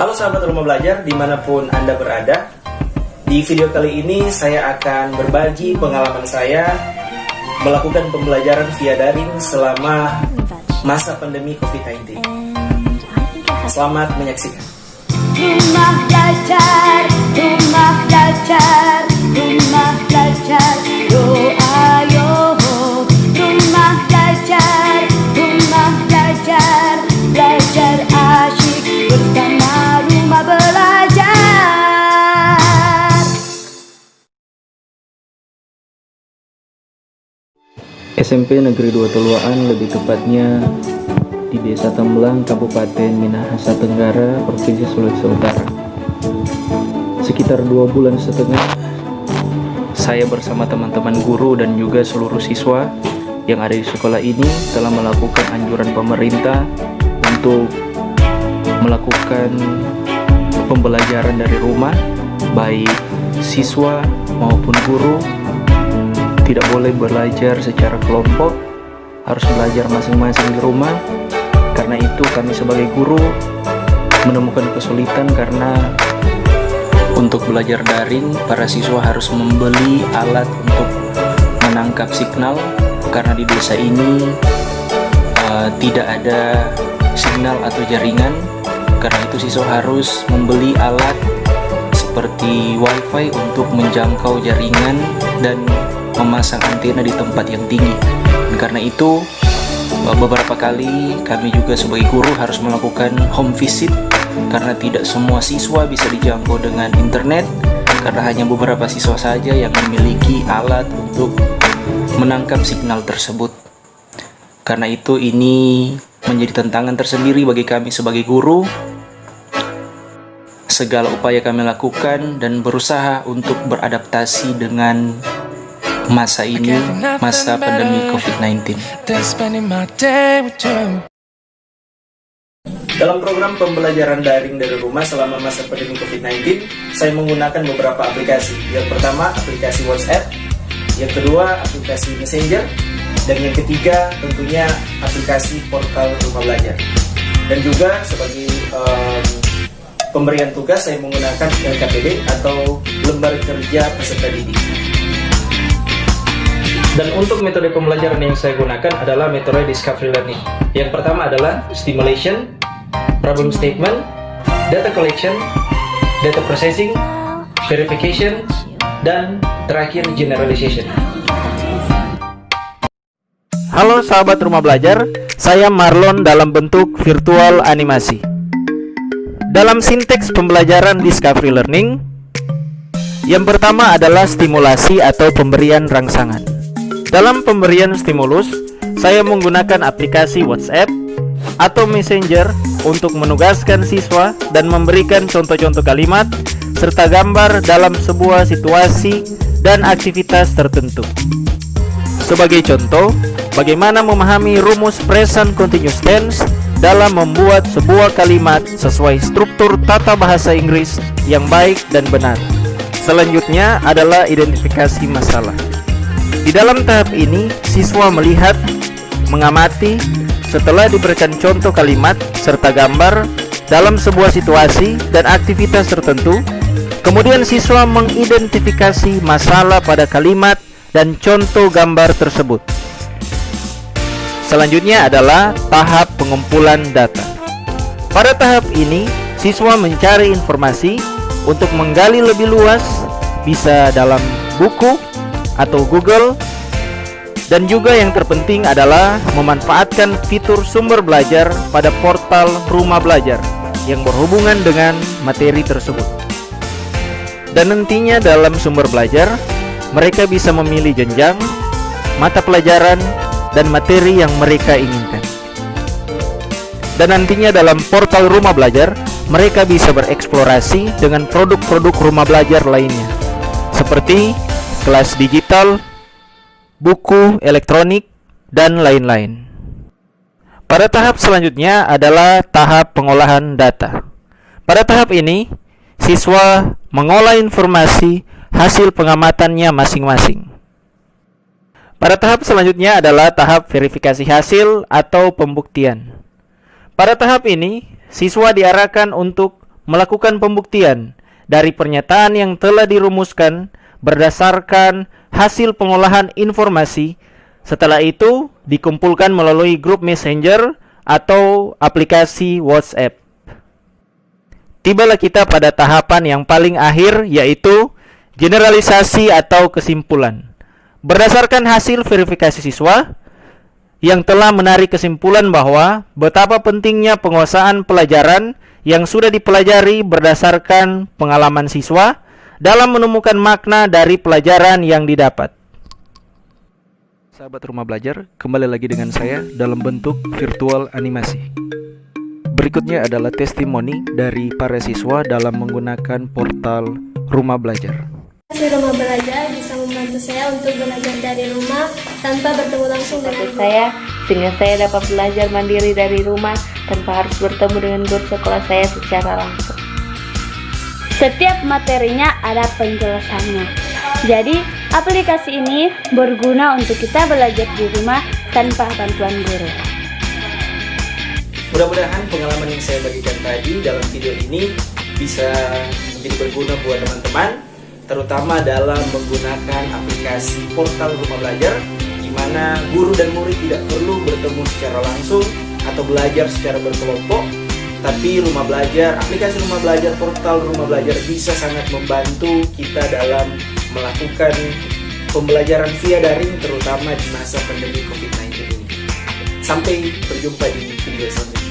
Halo sahabat rumah belajar dimanapun Anda berada. Di video kali ini saya akan berbagi pengalaman saya melakukan pembelajaran via daring selama masa pandemi COVID-19. Selamat menyaksikan. Rumah belajar, rumah belajar, rumah belajar, yo ayo. Rumah belajar, rumah belajar, belajar asyik bersama rumah belajar. SMP Negeri 2 Toluaan, lebih tepatnya di Desa Tembelang, Kabupaten Minahasa Tenggara, Provinsi Sulawesi Utara. Sekitar 2 bulan setengah, saya bersama teman-teman guru dan juga seluruh siswa yang ada di sekolah ini telah melakukan anjuran pemerintah untuk melakukan pembelajaran dari rumah, baik siswa maupun guru tidak boleh belajar secara kelompok, harus belajar masing-masing di rumah. Karena itu kami sebagai guru menemukan kesulitan karena untuk belajar daring para siswa harus membeli alat untuk menangkap signal, karena di desa ini tidak ada signal atau jaringan. Karena itu siswa harus membeli alat seperti wifi untuk menjangkau jaringan dan memasang antena di tempat yang tinggi. Dan karena itu beberapa kali kami juga sebagai guru harus melakukan home visit, karena tidak semua siswa bisa dijangkau dengan internet, karena hanya beberapa siswa saja yang memiliki alat untuk menangkap signal tersebut. Karena itu ini menjadi tantangan tersendiri bagi kami sebagai guru. Segala upaya kami lakukan dan berusaha untuk beradaptasi dengan masa ini, masa pandemi COVID-19. Dalam program pembelajaran daring dari rumah selama masa pandemi COVID-19, saya menggunakan beberapa aplikasi. Yang pertama, aplikasi WhatsApp. Yang kedua, aplikasi Messenger. Dan yang ketiga, tentunya aplikasi portal rumah belajar. Dan juga sebagai pemberian tugas, saya menggunakan LKPD atau Lembar Kerja Peserta Didik. Dan untuk metode pembelajaran yang saya gunakan adalah metode discovery learning. Yang pertama adalah stimulation, problem statement, data collection, data processing, verification, dan terakhir generalization. Halo sahabat rumah belajar, saya Marlon dalam bentuk virtual animasi. Dalam sinteks pembelajaran discovery learning, yang pertama adalah stimulasi atau pemberian rangsangan. Dalam pemberian stimulus, saya menggunakan aplikasi WhatsApp atau Messenger untuk menugaskan siswa dan memberikan contoh-contoh kalimat serta gambar dalam sebuah situasi dan aktivitas tertentu. Sebagai contoh, bagaimana memahami rumus present continuous tense dalam membuat sebuah kalimat sesuai struktur tata bahasa Inggris yang baik dan benar. Selanjutnya adalah identifikasi masalah. Di dalam tahap ini, siswa melihat, mengamati, setelah diberikan contoh kalimat serta gambar dalam sebuah situasi dan aktivitas tertentu. Kemudian siswa mengidentifikasi masalah pada kalimat dan contoh gambar tersebut. Selanjutnya adalah tahap pengumpulan data. Pada tahap ini, siswa mencari informasi untuk menggali lebih luas, bisa dalam buku atau Google, dan juga yang terpenting adalah memanfaatkan fitur sumber belajar pada portal rumah belajar yang berhubungan dengan materi tersebut. Dan nantinya dalam sumber belajar, mereka bisa memilih jenjang, mata pelajaran, dan materi yang mereka inginkan. Dan nantinya dalam portal rumah belajar, mereka bisa bereksplorasi dengan produk-produk rumah belajar lainnya, seperti kelas digital, buku elektronik, dan lain-lain. Pada tahap selanjutnya adalah tahap pengolahan data. Pada tahap ini, siswa mengolah informasi hasil pengamatannya masing-masing. Pada tahap selanjutnya adalah tahap verifikasi hasil atau pembuktian. Pada tahap ini, siswa diarahkan untuk melakukan pembuktian dari pernyataan yang telah dirumuskan berdasarkan hasil pengolahan informasi. Setelah itu dikumpulkan melalui grup Messenger atau aplikasi WhatsApp. Tibalah kita pada tahapan yang paling akhir, yaitu generalisasi atau kesimpulan. Berdasarkan hasil verifikasi siswa yang telah menarik kesimpulan bahwa betapa pentingnya penguasaan pelajaran yang sudah dipelajari berdasarkan pengalaman siswa dalam menemukan makna dari pelajaran yang didapat. Sahabat Rumah Belajar, kembali lagi dengan saya dalam bentuk virtual animasi. Berikutnya adalah testimoni dari para siswa dalam menggunakan portal Rumah Belajar. Rumah Belajar bisa membantu saya untuk belajar dari rumah tanpa bertemu langsung dengan guru. Saya, sehingga saya dapat belajar mandiri dari rumah tanpa harus bertemu dengan guru sekolah saya secara langsung. Setiap materinya ada penjelasannya. Jadi, aplikasi ini berguna untuk kita belajar di rumah tanpa bantuan guru. Mudah-mudahan pengalaman yang saya bagikan tadi dalam video ini bisa menjadi berguna buat teman-teman, terutama dalam menggunakan aplikasi portal Rumah Belajar, di mana guru dan murid tidak perlu bertemu secara langsung atau belajar secara berkelompok, tapi Rumah Belajar, aplikasi Rumah Belajar, portal Rumah Belajar bisa sangat membantu kita dalam melakukan pembelajaran via daring, terutama di masa pandemi COVID-19 ini. Sampai berjumpa di video selanjutnya.